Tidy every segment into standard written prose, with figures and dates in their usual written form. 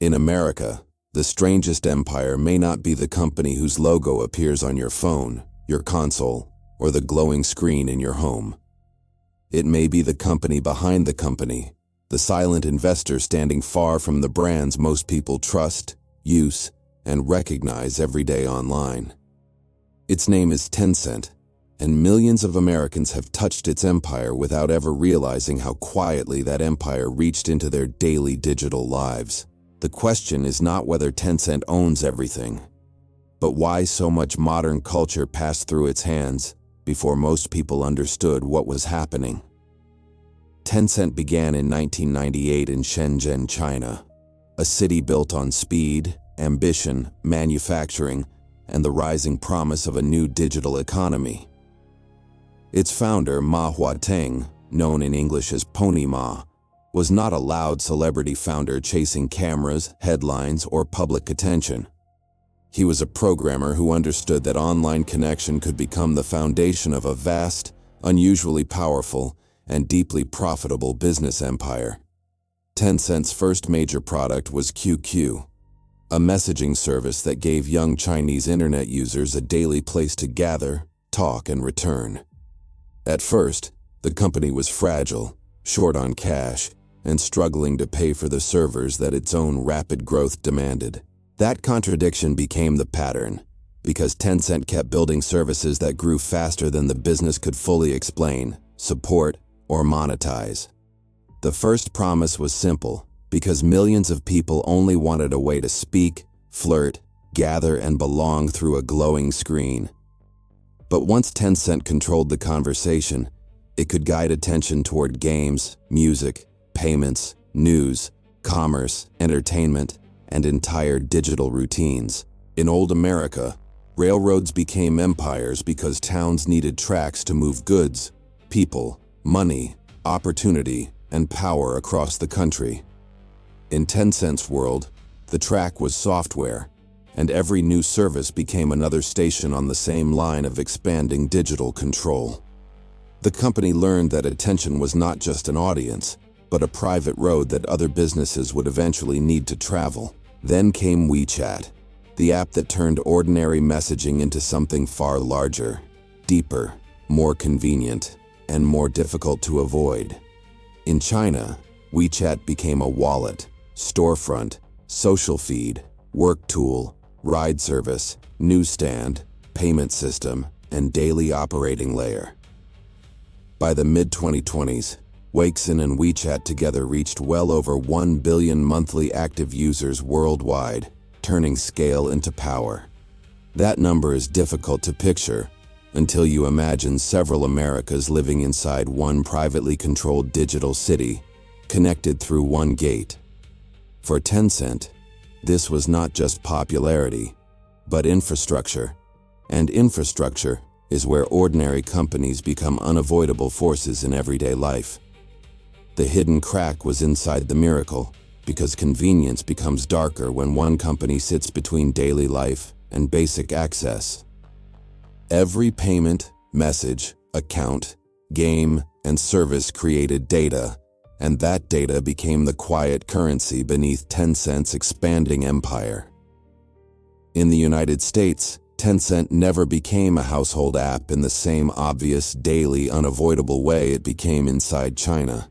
In America, the strangest empire may not be the company whose logo appears on your phone, your console, or the glowing screen in your home. It may be the company behind the company, the silent investor standing far from the brands most people trust, use, and recognize every day online. Its name is Tencent, and millions of Americans have touched its empire without ever realizing how quietly that empire reached into their daily digital lives. The question is not whether Tencent owns everything, but why so much modern culture passed through its hands before most people understood what was happening. Tencent began in 1998 in Shenzhen, China, a city built on speed, ambition, manufacturing, and the rising promise of a new digital economy. Its founder, Ma Huateng, known in English as Pony Ma, was not a loud celebrity founder chasing cameras, headlines, or public attention. He was a programmer who understood that online connection could become the foundation of a vast, unusually powerful, and deeply profitable business empire. Tencent's first major product was QQ, a messaging service that gave young Chinese internet users a daily place to gather, talk, and return. At first, the company was fragile, short on cash, and struggling to pay for the servers that its own rapid growth demanded. That contradiction became the pattern, because Tencent kept building services that grew faster than the business could fully explain, support, or monetize. The first promise was simple, because millions of people only wanted a way to speak, flirt, gather, and belong through a glowing screen. But once Tencent controlled the conversation, it could guide attention toward games, music, payments, news, commerce, entertainment, and entire digital routines. In old America, railroads became empires because towns needed tracks to move goods, people, money, opportunity, and power across the country. In Tencent's world, the track was software, and every new service became another station on the same line of expanding digital control. The company learned that attention was not just an audience, but a private road that other businesses would eventually need to travel. Then came WeChat, the app that turned ordinary messaging into something far larger, deeper, more convenient, and more difficult to avoid. In China, WeChat became a wallet, storefront, social feed, work tool, ride service, newsstand, payment system, and daily operating layer. By the mid-2020s, Weixin and WeChat together reached well over 1 billion monthly active users worldwide, turning scale into power. That number is difficult to picture until you imagine several Americas living inside one privately controlled digital city, connected through one gate. For Tencent, this was not just popularity, but infrastructure. And infrastructure is where ordinary companies become unavoidable forces in everyday life. The hidden crack was inside the miracle, because convenience becomes darker when one company sits between daily life and basic access. Every payment, message, account, game, and service created data, and that data became the quiet currency beneath Tencent's expanding empire. In the United States, Tencent never became a household app in the same obvious, daily, unavoidable way it became inside China.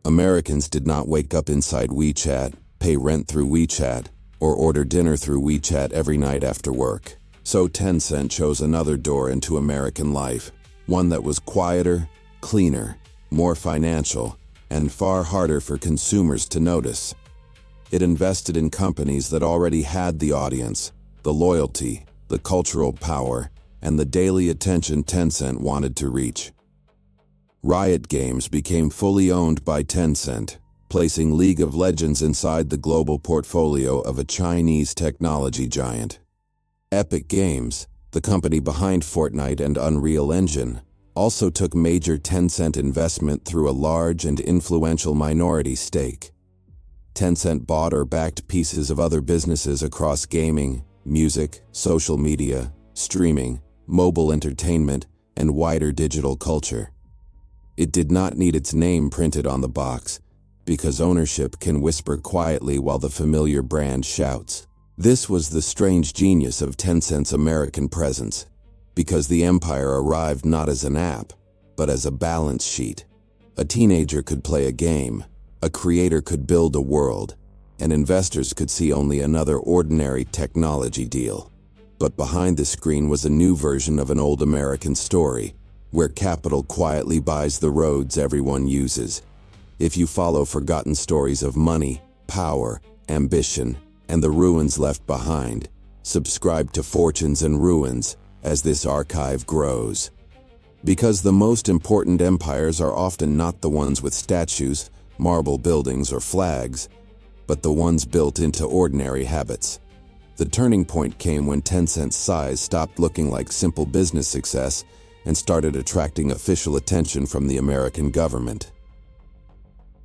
Americans did not wake up inside WeChat, pay rent through WeChat, or order dinner through WeChat every night after work. So Tencent chose another door into American life, one that was quieter, cleaner, more financial, and far harder for consumers to notice. It invested in companies that already had the audience, the loyalty, the cultural power, and the daily attention Tencent wanted to reach. Riot Games became fully owned by Tencent, placing League of Legends inside the global portfolio of a Chinese technology giant. Epic Games, the company behind Fortnite and Unreal Engine, also took major Tencent investment through a large and influential minority stake. Tencent bought or backed pieces of other businesses across gaming, music, social media, streaming, mobile entertainment, and wider digital culture. It did not need its name printed on the box, because ownership can whisper quietly while the familiar brand shouts. This was the strange genius of Tencent's American presence, because the empire arrived not as an app, but as a balance sheet. A teenager could play a game, a creator could build a world, and investors could see only another ordinary technology deal. But behind the screen was a new version of an old American story, where capital quietly buys the roads everyone uses. If you follow forgotten stories of money, power, ambition, and the ruins left behind, subscribe to Fortunes and Ruins as this archive grows. Because the most important empires are often not the ones with statues, marble buildings, or flags, but the ones built into ordinary habits. The turning point came when Tencent's size stopped looking like simple business success and started attracting official attention from the American government.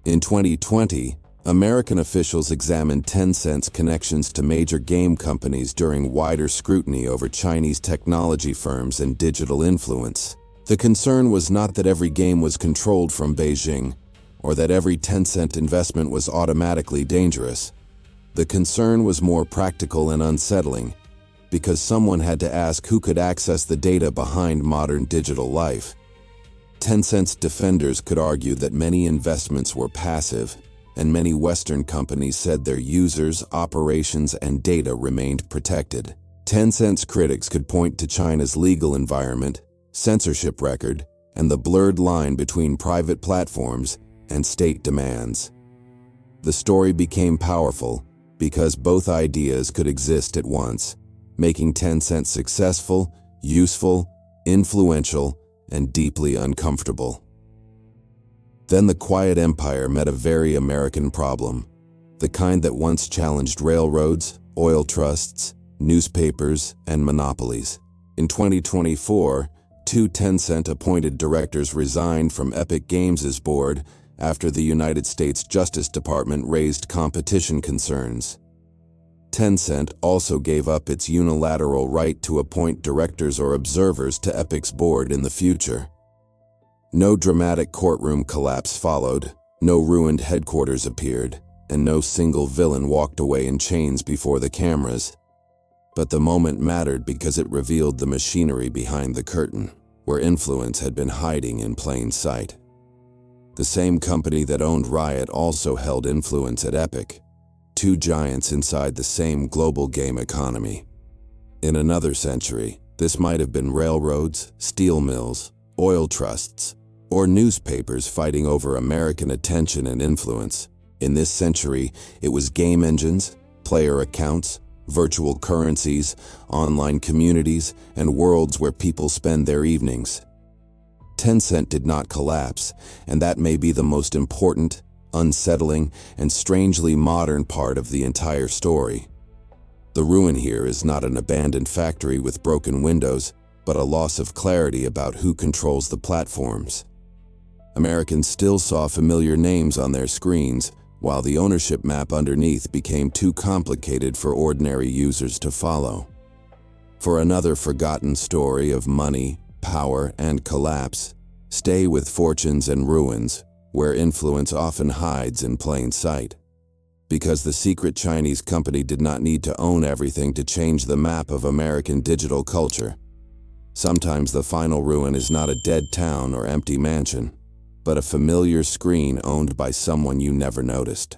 In 2020, American officials examined Tencent's connections to major game companies during wider scrutiny over Chinese technology firms and digital influence. The concern was not that every game was controlled from Beijing, or that every Tencent investment was automatically dangerous. The concern was more practical and unsettling, because someone had to ask who could access the data behind modern digital life. Tencent's defenders could argue that many investments were passive, and many Western companies said their users, operations, and data remained protected. Tencent's critics could point to China's legal environment, censorship record, and the blurred line between private platforms and state demands. The story became powerful because both ideas could exist at once, making Tencent successful, useful, influential, and deeply uncomfortable. Then the quiet empire met a very American problem, the kind that once challenged railroads, oil trusts, newspapers, and monopolies. In 2024, 2 Tencent-appointed directors resigned from Epic Games' board after the United States Justice Department raised competition concerns. Tencent also gave up its unilateral right to appoint directors or observers to Epic's board in the future. No dramatic courtroom collapse followed, no ruined headquarters appeared, and no single villain walked away in chains before the cameras. But the moment mattered because it revealed the machinery behind the curtain, where influence had been hiding in plain sight. The same company that owned Riot also held influence at Epic, 2 giants inside the same global game economy. In another century, this might have been railroads, steel mills, oil trusts, or newspapers fighting over American attention and influence. In this century, it was game engines, player accounts, virtual currencies, online communities, and worlds where people spend their evenings. Tencent did not collapse, and that may be the most important, unsettling, and strangely modern part of the entire story. The ruin here is not an abandoned factory with broken windows, but a loss of clarity about who controls the platforms. Americans still saw familiar names on their screens, while the ownership map underneath became too complicated for ordinary users to follow. For another forgotten story of money, power, and collapse, stay with Fortunes and Ruins, where influence often hides in plain sight. Because the secret Chinese company did not need to own everything to change the map of American digital culture. Sometimes the final ruin is not a dead town or empty mansion, but a familiar screen owned by someone you never noticed.